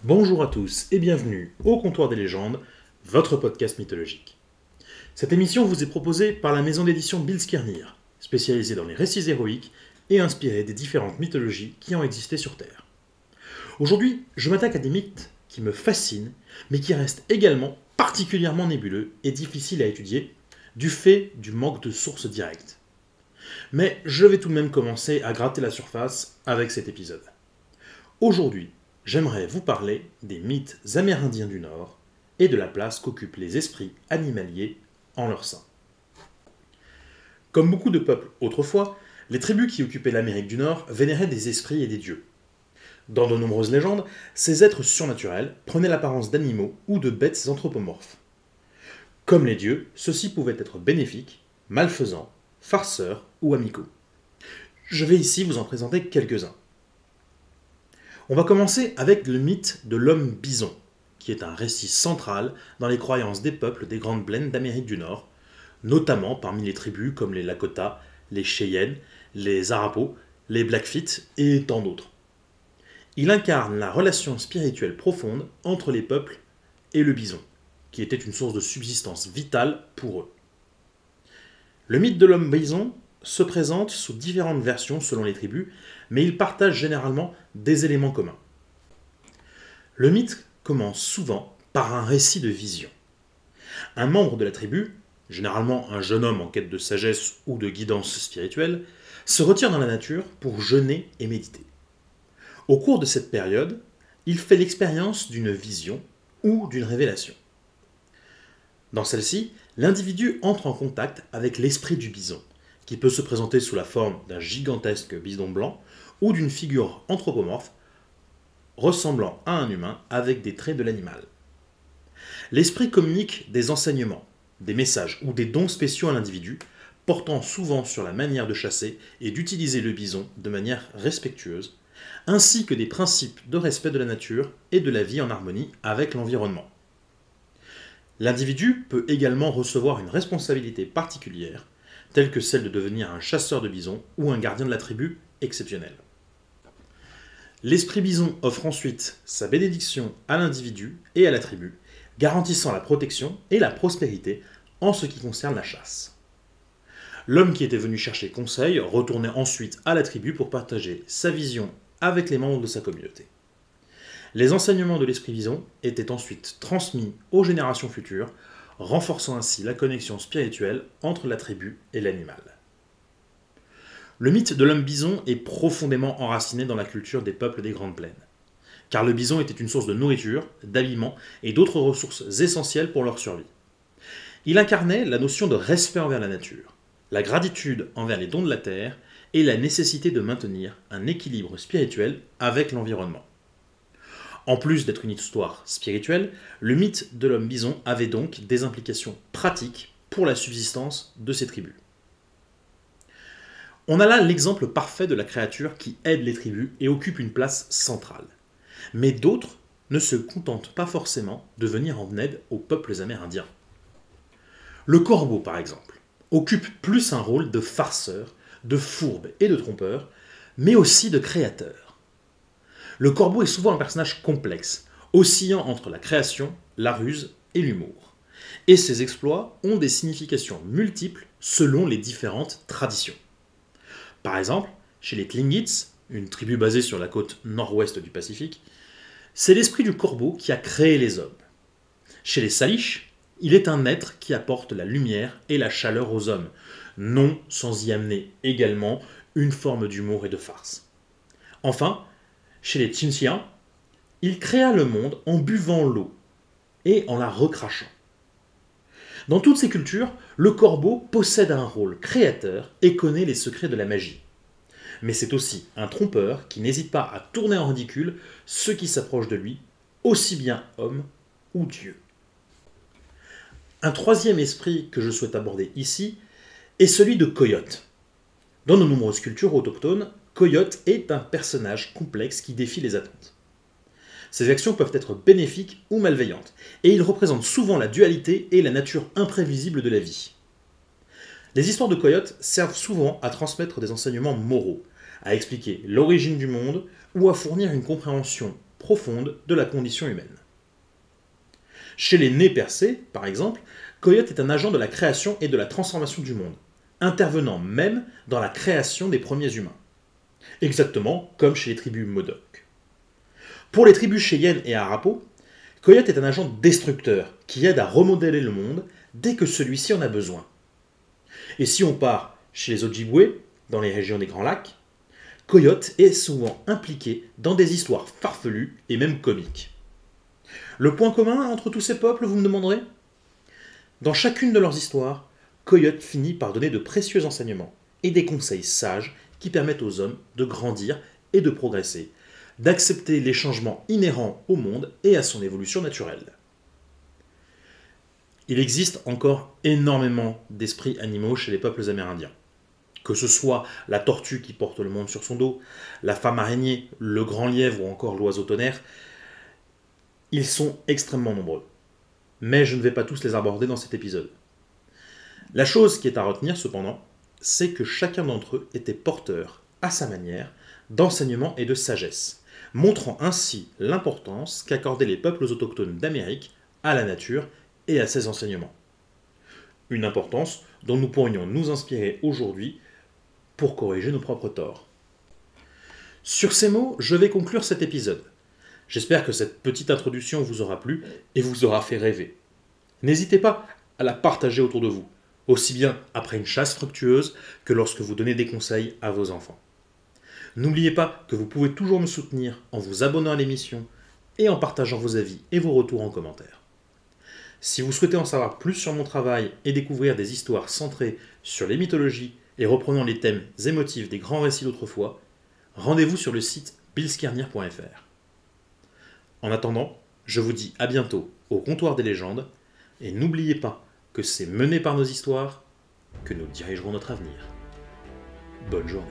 Bonjour à tous et bienvenue au Comptoir des légendes, votre podcast mythologique. Cette émission vous est proposée par la maison d'édition Bilskirnir, spécialisée dans les récits héroïques et inspirée des différentes mythologies qui ont existé sur Terre. Aujourd'hui, je m'attaque à des mythes qui me fascinent, mais qui restent également particulièrement nébuleux et difficiles à étudier, du fait du manque de sources directes. Mais je vais tout de même commencer à gratter la surface avec cet épisode. Aujourd'hui, j'aimerais vous parler des mythes amérindiens du Nord et de la place qu'occupent les esprits animaliers en leur sein. Comme beaucoup de peuples autrefois, les tribus qui occupaient l'Amérique du Nord vénéraient des esprits et des dieux. Dans de nombreuses légendes, ces êtres surnaturels prenaient l'apparence d'animaux ou de bêtes anthropomorphes. Comme les dieux, ceux-ci pouvaient être bénéfiques, malfaisants, farceurs ou amicaux. Je vais ici vous en présenter quelques-uns. On va commencer avec le mythe de l'homme bison, qui est un récit central dans les croyances des peuples des Grandes Plaines d'Amérique du Nord, notamment parmi les tribus comme les Lakota, les Cheyennes, les Arapaho, les Blackfeet et tant d'autres. Il incarne la relation spirituelle profonde entre les peuples et le bison, qui était une source de subsistance vitale pour eux. Le mythe de l'homme bison se présente sous différentes versions selon les tribus, mais il partage généralement des éléments communs. Le mythe commence souvent par un récit de vision. Un membre de la tribu, généralement un jeune homme en quête de sagesse ou de guidance spirituelle, se retire dans la nature pour jeûner et méditer. Au cours de cette période, il fait l'expérience d'une vision ou d'une révélation. Dans celle-ci, l'individu entre en contact avec l'esprit du bison, qui peut se présenter sous la forme d'un gigantesque bison blanc ou d'une figure anthropomorphe ressemblant à un humain avec des traits de l'animal. L'esprit communique des enseignements, des messages ou des dons spéciaux à l'individu, portant souvent sur la manière de chasser et d'utiliser le bison de manière respectueuse, ainsi que des principes de respect de la nature et de la vie en harmonie avec l'environnement. L'individu peut également recevoir une responsabilité particulière, telle que celle de devenir un chasseur de bisons ou un gardien de la tribu exceptionnel. L'esprit bison offre ensuite sa bénédiction à l'individu et à la tribu, garantissant la protection et la prospérité en ce qui concerne la chasse. L'homme qui était venu chercher conseil retournait ensuite à la tribu pour partager sa vision avec les membres de sa communauté. Les enseignements de l'esprit bison étaient ensuite transmis aux générations futures, renforçant ainsi la connexion spirituelle entre la tribu et l'animal. Le mythe de l'homme bison est profondément enraciné dans la culture des peuples des Grandes Plaines, car le bison était une source de nourriture, d'habillement et d'autres ressources essentielles pour leur survie. Il incarnait la notion de respect envers la nature, la gratitude envers les dons de la terre et la nécessité de maintenir un équilibre spirituel avec l'environnement. En plus d'être une histoire spirituelle, le mythe de l'homme bison avait donc des implications pratiques pour la subsistance de ces tribus. On a là l'exemple parfait de la créature qui aide les tribus et occupe une place centrale. Mais d'autres ne se contentent pas forcément de venir en aide aux peuples amérindiens. Le corbeau, par exemple, occupe plus un rôle de farceur, de fourbe et de trompeur, mais aussi de créateur. Le corbeau est souvent un personnage complexe, oscillant entre la création, la ruse et l'humour. Et ses exploits ont des significations multiples selon les différentes traditions. Par exemple, chez les Tlingits, une tribu basée sur la côte nord-ouest du Pacifique, c'est l'esprit du corbeau qui a créé les hommes. Chez les Salish, il est un être qui apporte la lumière et la chaleur aux hommes, non sans y amener également une forme d'humour et de farce. Enfin, chez les Tsimshians, il créa le monde en buvant l'eau et en la recrachant. Dans toutes ces cultures, le corbeau possède un rôle créateur et connaît les secrets de la magie. Mais c'est aussi un trompeur qui n'hésite pas à tourner en ridicule ceux qui s'approchent de lui, aussi bien hommes ou dieux. Un troisième esprit que je souhaite aborder ici est celui de Coyote. Dans de nombreuses cultures autochtones, Coyote est un personnage complexe qui défie les attentes. Ses actions peuvent être bénéfiques ou malveillantes, et il représente souvent la dualité et la nature imprévisible de la vie. Les histoires de Coyote servent souvent à transmettre des enseignements moraux, à expliquer l'origine du monde ou à fournir une compréhension profonde de la condition humaine. Chez les Nez percés, par exemple, Coyote est un agent de la création et de la transformation du monde, intervenant même dans la création des premiers humains. Exactement comme chez les tribus Modoc. Pour les tribus Cheyenne et Arapaho, Coyote est un agent destructeur qui aide à remodeler le monde dès que celui-ci en a besoin. Et si on part chez les Ojibwe, dans les régions des Grands Lacs, Coyote est souvent impliqué dans des histoires farfelues et même comiques. Le point commun entre tous ces peuples, vous me demanderez ? Dans chacune de leurs histoires, Coyote finit par donner de précieux enseignements et des conseils sages qui permettent aux hommes de grandir et de progresser, d'accepter les changements inhérents au monde et à son évolution naturelle. Il existe encore énormément d'esprits animaux chez les peuples amérindiens. Que ce soit la tortue qui porte le monde sur son dos, la femme araignée, le grand lièvre ou encore l'oiseau tonnerre, ils sont extrêmement nombreux. Mais je ne vais pas tous les aborder dans cet épisode. La chose qui est à retenir cependant, c'est que chacun d'entre eux était porteur, à sa manière, d'enseignement et de sagesse, montrant ainsi l'importance qu'accordaient les peuples autochtones d'Amérique à la nature et à ses enseignements. Une importance dont nous pourrions nous inspirer aujourd'hui pour corriger nos propres torts. Sur ces mots, je vais conclure cet épisode. J'espère que cette petite introduction vous aura plu et vous aura fait rêver. N'hésitez pas à la partager autour de vous, aussi bien après une chasse fructueuse que lorsque vous donnez des conseils à vos enfants. N'oubliez pas que vous pouvez toujours me soutenir en vous abonnant à l'émission et en partageant vos avis et vos retours en commentaire. Si vous souhaitez en savoir plus sur mon travail et découvrir des histoires centrées sur les mythologies et reprenant les thèmes et motifs des grands récits d'autrefois, rendez-vous sur le site billskirnier.fr. En attendant, je vous dis à bientôt au comptoir des légendes, et n'oubliez pas que c'est mené par nos histoires que nous dirigerons notre avenir. Bonne journée.